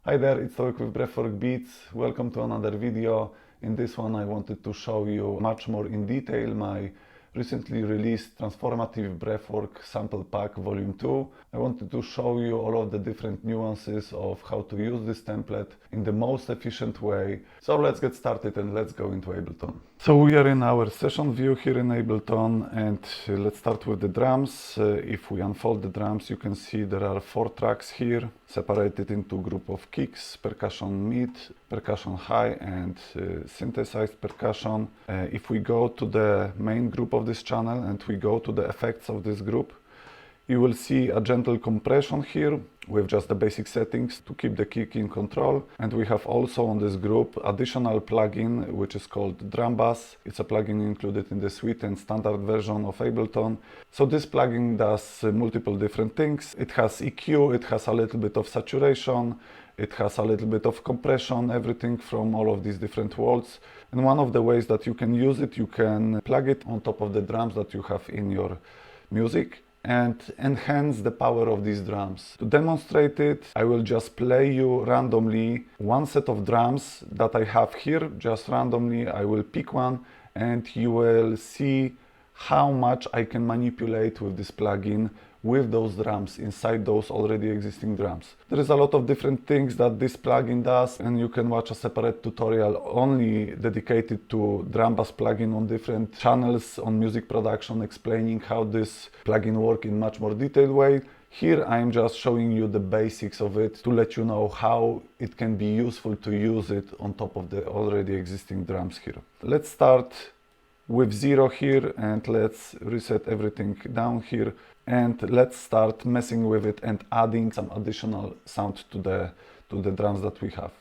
Hi there, it's Toek with Breathwork Beats. Welcome to another video. In this one I wanted to show you much more in detail my recently released Transformative Breathwork Sample Pack Volume 2. I wanted to show you all of the different nuances of how to use this template in the most efficient way. So let's get started and let's go into Ableton. So we are in our session view here in Ableton, and let's start with the drums. If we unfold the drums, you can see there are 4 tracks here, separated into a group of kicks, percussion mid, percussion high, and synthesized percussion. If we go to the main group of this channel and we go to the effects of this group, you will see a gentle compression here with just the basic settings to keep the kick in control. And we have also on this group additional plugin which is called Drum Bass. It's a plugin included in the suite and standard version of Ableton. So this plugin does multiple different things. It has EQ, it has a little bit of saturation, it has a little bit of compression, everything from all of these different worlds. And one of the ways that you can use it, you can plug it on top of the drums that you have in your music and enhance the power of these drums. To demonstrate it, I will just play you randomly one set of drums that I have here. Just randomly, I will pick one and you will see how much I can manipulate with this plugin with those drums inside those already existing drums. There is a lot of different things that this plugin does, and you can watch a separate tutorial only dedicated to drum bass plugin on different channels on music production, explaining how this plugin works in much more detailed way. Here I am just showing you the basics of it to let you know how it can be useful to use it on top of the already existing drums here. Let's start with 0 here and let's reset everything down here. And let's start messing with it and adding some additional sound to the drums that we have.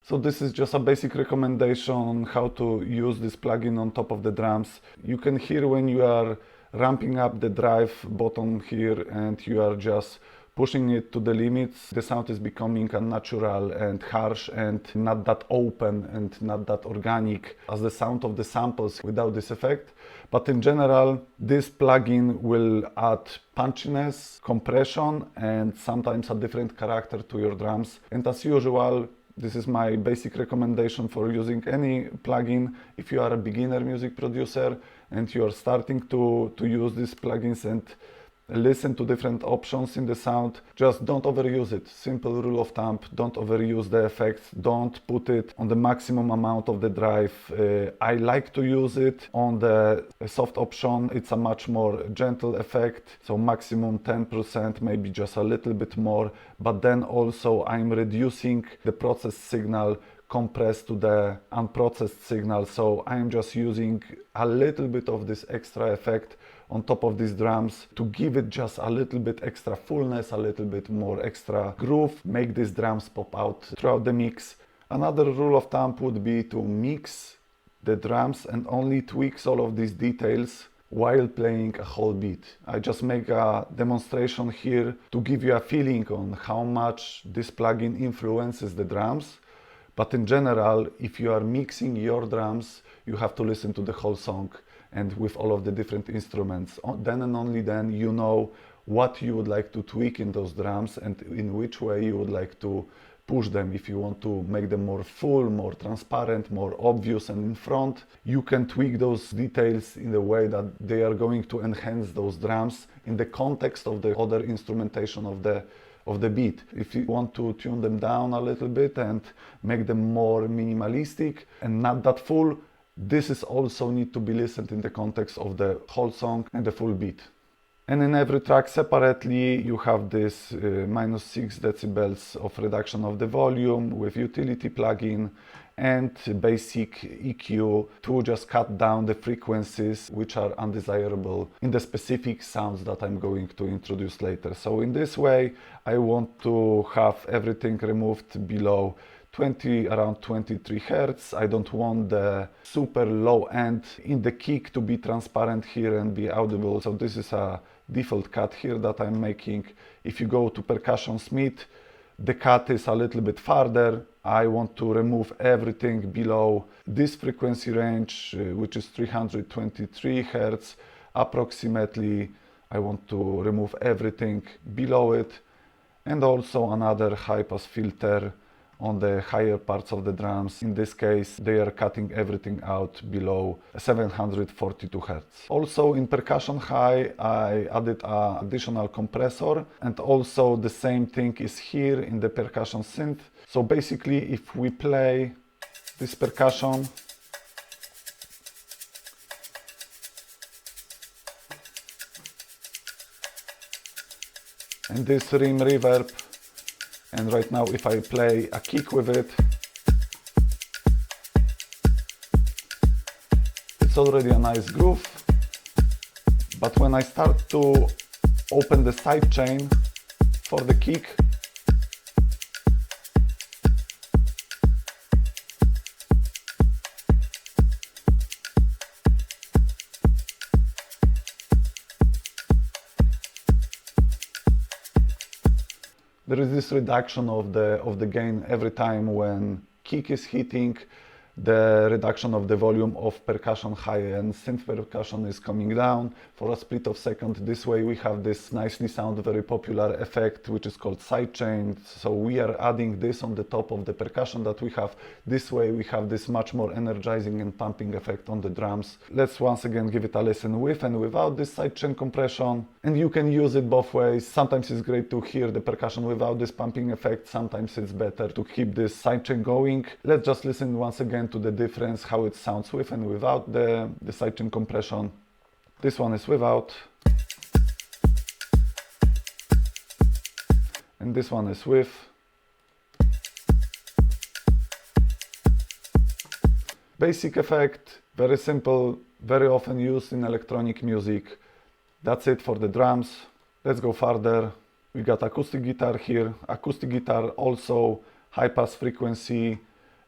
So this is just a basic recommendation on how to use this plugin on top of the drums. You can hear when you are ramping up the drive button here and you are just pushing it to the limits, the sound is becoming unnatural and harsh and not that open and not that organic as the sound of the samples without this effect. But in general, this plugin will add punchiness, compression, and sometimes a different character to your drums. And as usual, this is my basic recommendation for using any plugin. If you are a beginner music producer and you are starting to use these plugins and listen to different options in the sound, just don't overuse it. Simple rule of thumb, don't overuse the effects, don't put it on the maximum amount of the drive. I like to use it on the soft option. It's a much more gentle effect, so maximum 10%, maybe just a little bit more, but then also I'm reducing the processed signal compressed to the unprocessed signal, so I'm just using a little bit of this extra effect on top of these drums to give it just a little bit extra fullness, a little bit more extra groove, make these drums pop out throughout the mix. Another rule of thumb would be to mix the drums and only tweaks all of these details while playing a whole beat. I just make a demonstration here to give you a feeling on how much this plugin influences the drums. But in general, if you are mixing your drums, you have to listen to the whole song and with all of the different instruments. Then and only then you know what you would like to tweak in those drums and in which way you would like to push them. If you want to make them more full, more transparent, more obvious and in front, you can tweak those details in the way that they are going to enhance those drums in the context of the other instrumentation of the beat. If you want to tune them down a little bit and make them more minimalistic and not that full, this is also need to be listened in the context of the whole song and the full beat. And in every track separately you have this -6 decibels of reduction of the volume with utility plugin and basic EQ to just cut down the frequencies which are undesirable in the specific sounds that I'm going to introduce later. So in this way I want to have everything removed below around 23 Hz. I don't want the super low end in the kick to be transparent here and be audible. So this is a default cut here that I'm making. If you go to Percussion Smith, the cut is a little bit farther. I want to remove everything below this frequency range, which is 323 Hz approximately. I want to remove everything below it, and also another high pass filter on the higher parts of the drums. In this case, they are cutting everything out below 742 Hz. Also in Percussion High, I added an additional compressor, and also the same thing is here in the Percussion Synth. So basically, if we play this percussion, and this rim reverb, and right now if I play a kick with it, it's already a nice groove. But when I start to open the sidechain for the kick, there is this reduction of the gain every time when kick is hitting. The reduction of the volume of percussion high and synth percussion is coming down for a split of second. This way we have this nicely sound, very popular effect which is called sidechain. So we are adding this on the top of the percussion that we have. This way we have this much more energizing and pumping effect on the drums. Let's once again give it a listen with and without this sidechain compression. And you can use it both ways. Sometimes it's great to hear the percussion without this pumping effect. Sometimes it's better to keep this sidechain going. Let's just listen once again to the difference, how it sounds with and without the sidechain compression. This one is without, and this one is with. Basic effect, very simple, very often used in electronic music. That's it for the drums. Let's go further. We got acoustic guitar here. Acoustic guitar also high pass frequency,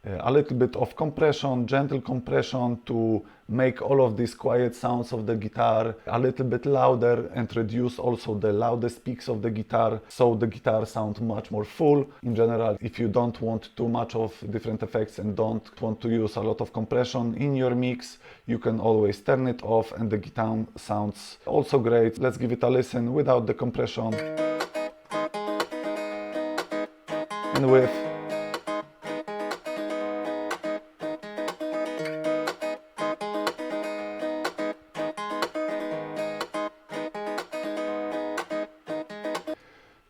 a little bit of compression, gentle compression to make all of these quiet sounds of the guitar a little bit louder and reduce also the loudest peaks of the guitar, so the guitar sounds much more full. In general, if you don't want too much of different effects and don't want to use a lot of compression in your mix, you can always turn it off and the guitar sounds also great. Let's give it a listen without the compression and with.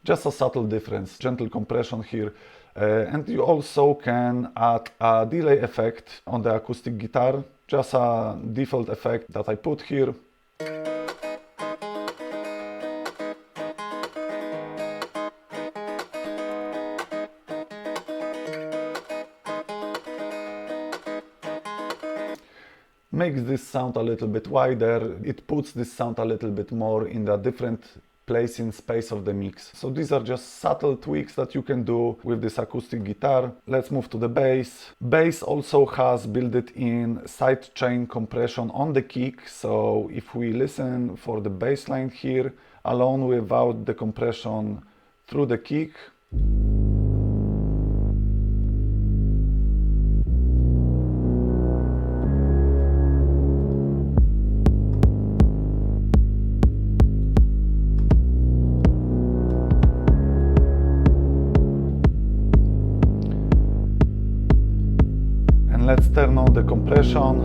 Just a subtle difference, gentle compression here. And you also can add a delay effect on the acoustic guitar, just a default effect that I put here. makes this sound a little bit wider. It puts this sound a little bit more in a different place in space of the mix. So these are just subtle tweaks that you can do with this acoustic guitar. Let's move to the bass. Bass also has built-in sidechain compression on the kick. So if we listen for the bass line here, alone without the compression through the kick, let's turn on the compression.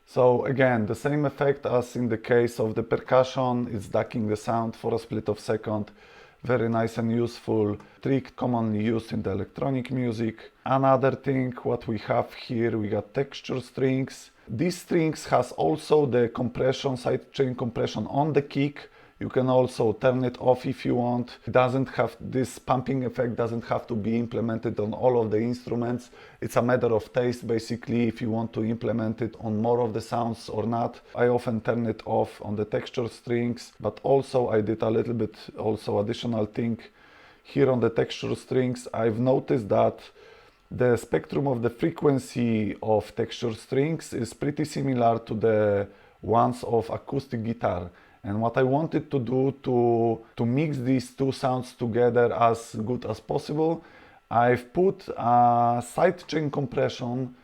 So again, the same effect as in the case of the percussion, it's ducking the sound for a split of a second. Very nice and useful trick commonly used in the electronic music. Another thing what we have here, we got texture strings. These strings has also the compression, sidechain compression on the kick. You can also turn it off if you want. It doesn't have this pumping effect, doesn't have to be implemented on all of the instruments. It's a matter of taste basically if you want to implement it on more of the sounds or not. I often turn it off on the texture strings, but also I did a little bit also additional thing here on the texture strings. I've noticed that the spectrum of the frequency of texture strings is pretty similar to the ones of acoustic guitar. And what I wanted to do to mix these two sounds together as good as possible, I've put a sidechain compression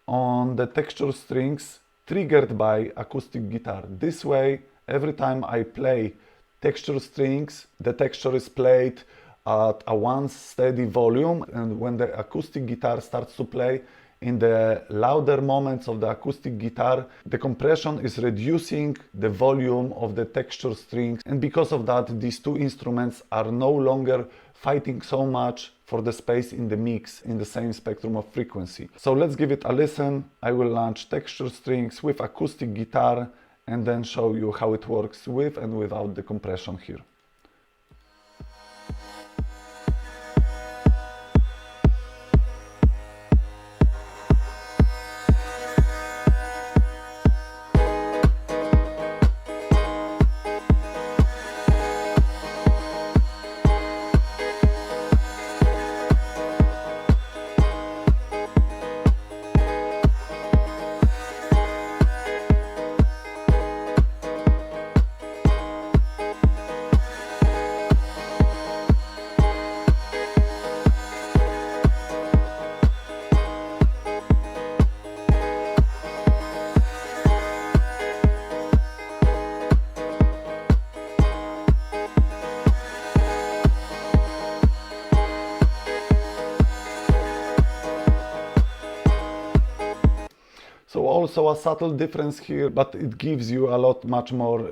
on the texture strings triggered by acoustic guitar. This way, every time I play texture strings, the texture is played at a one steady volume, and when the acoustic guitar starts to play, in the louder moments of the acoustic guitar, the compression is reducing the volume of the texture strings, and because of that, these two instruments are no longer fighting so much for the space in the mix in the same spectrum of frequency. So let's give it a listen. I will launch texture strings with acoustic guitar and then show you how it works with and without the compression here. So also a subtle difference here, but it gives you a lot much more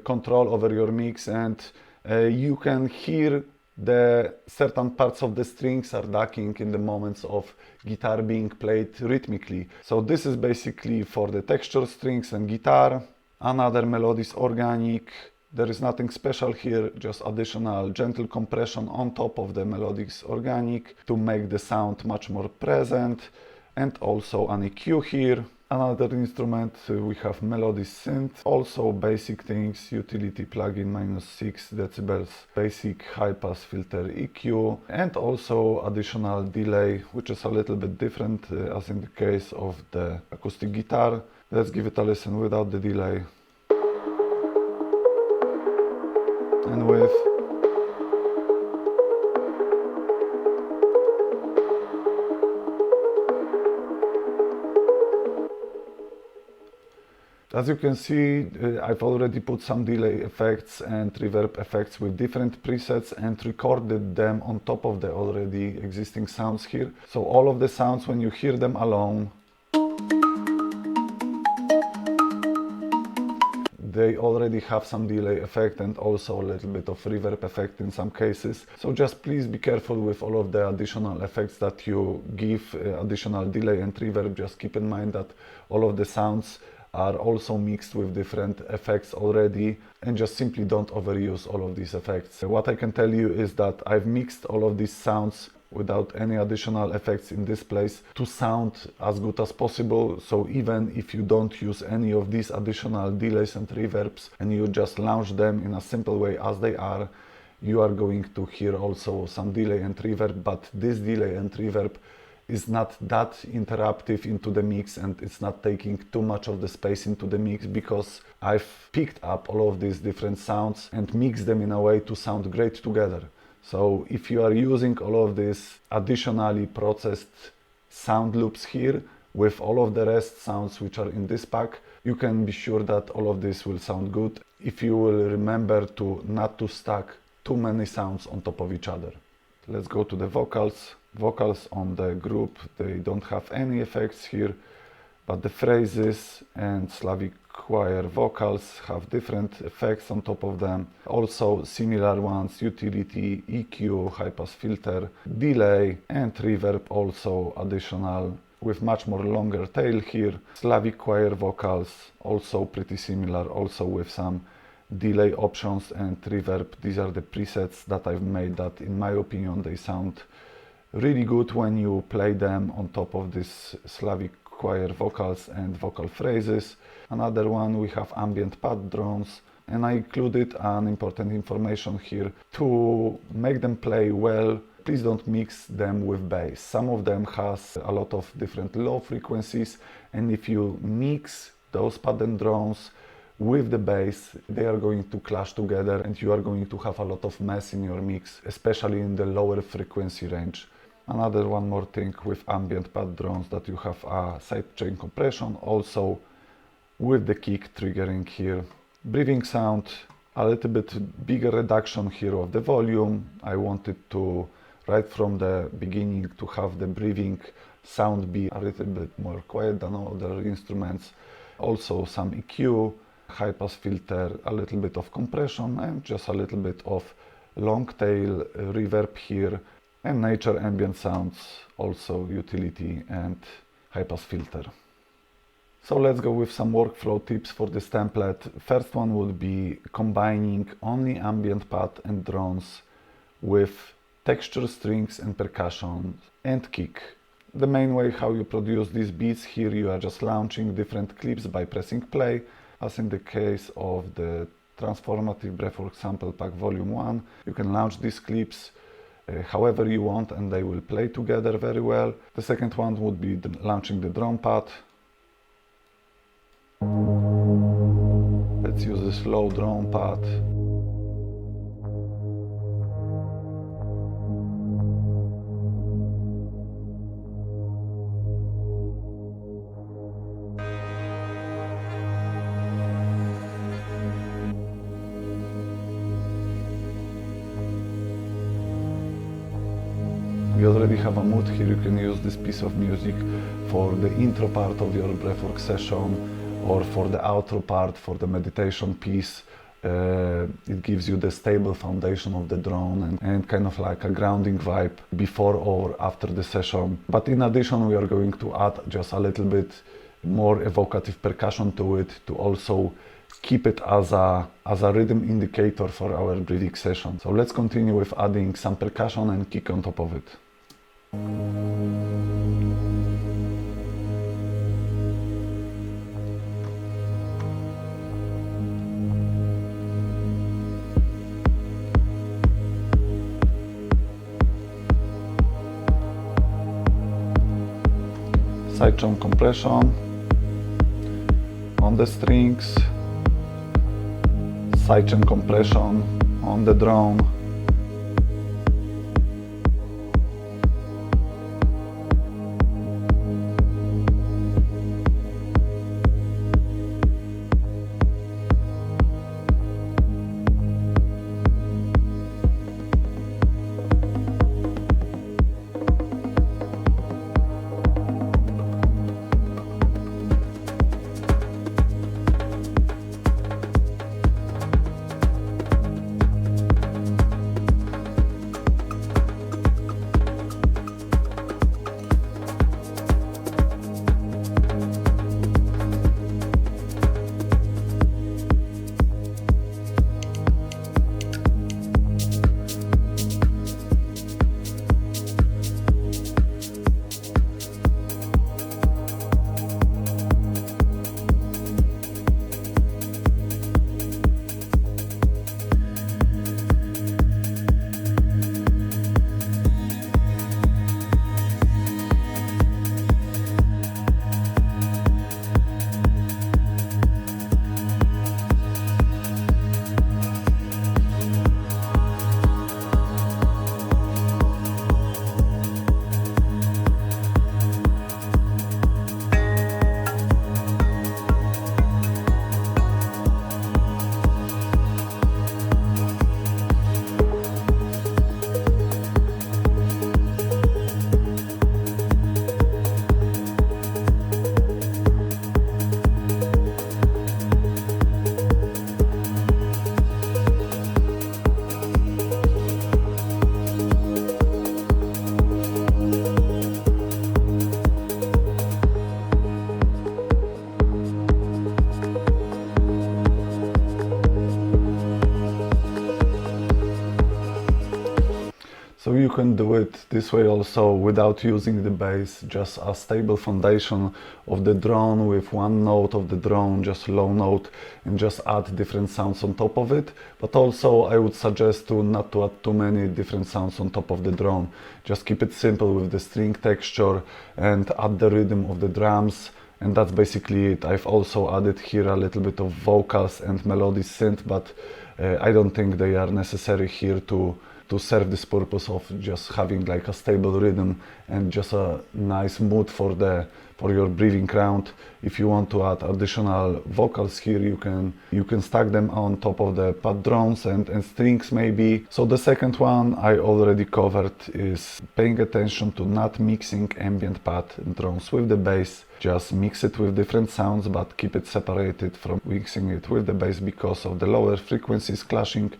control over your mix, and you can hear the certain parts of the strings are ducking in the moments of guitar being played rhythmically. So this is basically for the texture strings and guitar. Another Melodies organic. There is nothing special here, just additional gentle compression on top of the Melodies organic to make the sound much more present, and also an EQ here. Another instrument, we have Melodies synth, also basic things, utility plugin -6 decibels, basic high pass filter EQ, and also additional delay, which is a little bit different as in the case of the acoustic guitar. Let's give it a listen without the delay. And with. As you can see, I've already put some delay effects and reverb effects with different presets and recorded them on top of the already existing sounds here. So all of the sounds, when you hear them alone, they already have some delay effect and also a little bit of reverb effect in some cases. So just please be careful with all of the additional effects that you give, additional delay and reverb. Just keep in mind that all of the sounds are also mixed with different effects already, and just simply don't overuse all of these effects. What I can tell you is that I've mixed all of these sounds without any additional effects in this place to sound as good as possible. So even if you don't use any of these additional delays and reverbs and you just launch them in a simple way as they are, you are going to hear also some delay and reverb, but this delay and reverb is not that interruptive into the mix, and it's not taking too much of the space into the mix, because I've picked up all of these different sounds and mixed them in a way to sound great together. So if you are using all of these additionally processed sound loops here with all of the rest sounds which are in this pack, you can be sure that all of this will sound good if you will remember to not to stack too many sounds on top of each other. Let's go to the vocals. Vocals on the group, they don't have any effects here, but the phrases and Slavic choir vocals have different effects on top of them. Also similar ones: utility, EQ, high pass filter, delay and reverb, also additional with much more longer tail here. Slavic choir vocals also pretty similar, also with some delay options and reverb. These are the presets that I've made that in my opinion they sound really good when you play them on top of this Slavic choir vocals and vocal phrases. Another one, we have ambient pad drones, and I included an important information here to make them play well. Please don't mix them with bass. Some of them has a lot of different low frequencies, and if you mix those pad and drones with the bass, they are going to clash together and you are going to have a lot of mess in your mix, especially in the lower frequency range. Another one more thing with ambient pad drones, that you have a sidechain compression also with the kick triggering here. Breathing sound, a little bit bigger reduction here of the volume. I wanted to, right from the beginning, to have the breathing sound be a little bit more quiet than other instruments. Also some EQ, high pass filter, a little bit of compression, and just a little bit of long tail reverb here, and nature ambient sounds, also utility and high pass filter. So let's go with some workflow tips for this template. First one would be combining only ambient pad and drones with texture, strings and percussion and kick. The main way how you produce these beats here, you are just launching different clips by pressing play, as in the case of the Transformative Breathwork Sample Pack Volume 1. You can launch these clips however you want and they will play together very well. The second one would be launching the drum pad. Let's use a slow drum pad. We already have a mood here. You can use this piece of music for the intro part of your breathwork session, or for the outro part, for the meditation piece. It gives you the stable foundation of the drone and kind of like a grounding vibe before or after the session. But in addition, we are going to add just a little bit more evocative percussion to it, to also keep it as a rhythm indicator for our breathing session. So let's continue with adding some percussion and kick on top of it. Sidechain compression on the strings, sidechain compression on the drone. can do it this way also without using the bass, just a stable foundation of the drone with one note of the drone, just low note, and just add different sounds on top of it. But also I would suggest to not to add too many different sounds on top of the drone. Just keep it simple with the string texture and add the rhythm of the drums. And that's basically it. I've also added here a little bit of vocals and melodies synth, but I don't think they are necessary here to serve this purpose of just having like a stable rhythm and just a nice mood for your breathing round. If you want to add additional vocals here, you can stack them on top of the pad drones and strings maybe. So the second one I already covered is paying attention to not mixing ambient pad drones with the bass. Just mix it with different sounds, but keep it separated from mixing it with the bass because of the lower frequencies clashing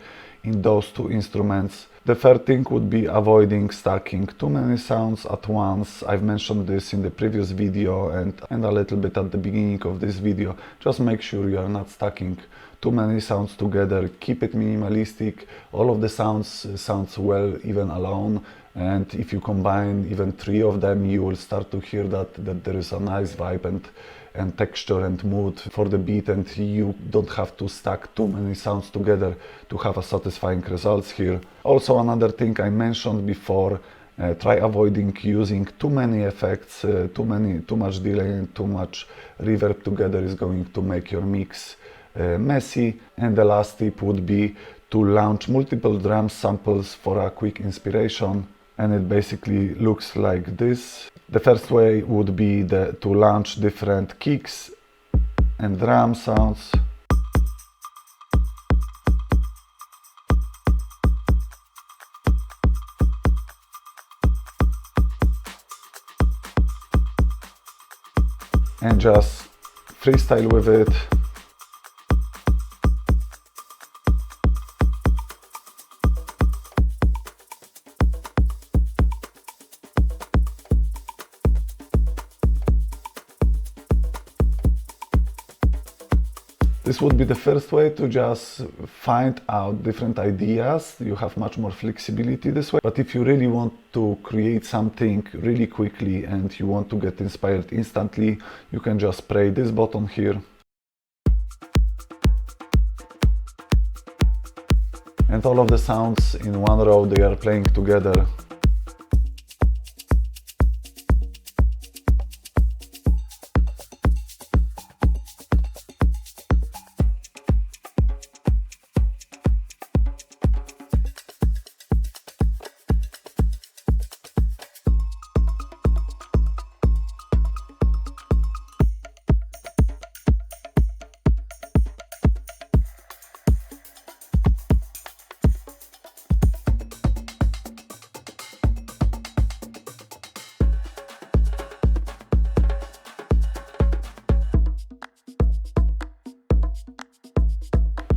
in those two instruments. The third thing would be avoiding stacking too many sounds at once. I've mentioned this in the previous video and a little bit at the beginning of this video. Just make sure you are not stacking too many sounds together. Keep it minimalistic. All of the sounds well even alone. And if you combine even 3 of them, you will start to hear that there is a nice vibe and texture and mood for the beat, and you don't have to stack too many sounds together to have a satisfying results here. Also, another thing I mentioned before, try avoiding using too many effects, too much delay and too much reverb together is going to make your mix messy. And the last tip would be to launch multiple drum samples for a quick inspiration. And it basically looks like this. The first way would be to launch different kicks and drum sounds. And just freestyle with it. This would be the first way to just find out different ideas. You have much more flexibility this way. But if you really want to create something really quickly and you want to get inspired instantly, you can just spray this button here. And all of the sounds in one row, they are playing together.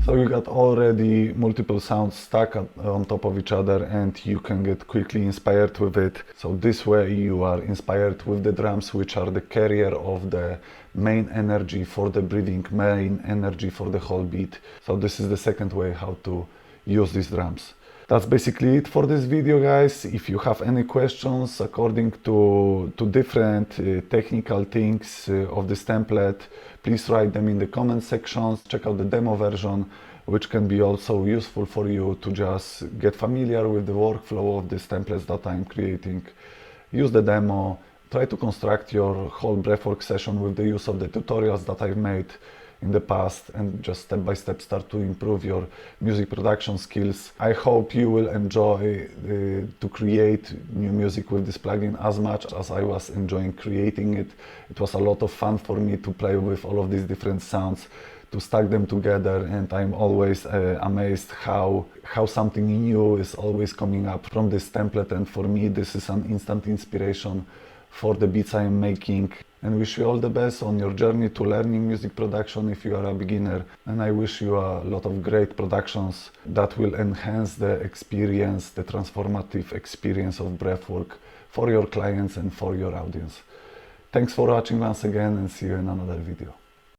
So you got already multiple sounds stuck on top of each other and you can get quickly inspired with it. So this way you are inspired with the drums, which are the carrier of the main energy for the breathing, main energy for the whole beat. So this is the second way how to use these drums. That's basically it for this video, guys. If you have any questions according to different technical things of this template, please write them in the comment sections. Check out the demo version, which can be also useful for you to just get familiar with the workflow of these templates that I'm creating. Use the demo, try to construct your whole breathwork session with the use of the tutorials that I've made in the past, and just step by step start to improve your music production skills. I hope you will enjoy to create new music with this plugin as much as I was enjoying creating it. It was a lot of fun for me to play with all of these different sounds, to stack them together, and I'm always amazed how something new is always coming up from this template, and for me this is an instant inspiration for the beats I am making. And wish you all the best on your journey to learning music production if you are a beginner. And I wish you a lot of great productions that will enhance the experience, the transformative experience of breathwork for your clients and for your audience. Thanks for watching once again, and see you in another video.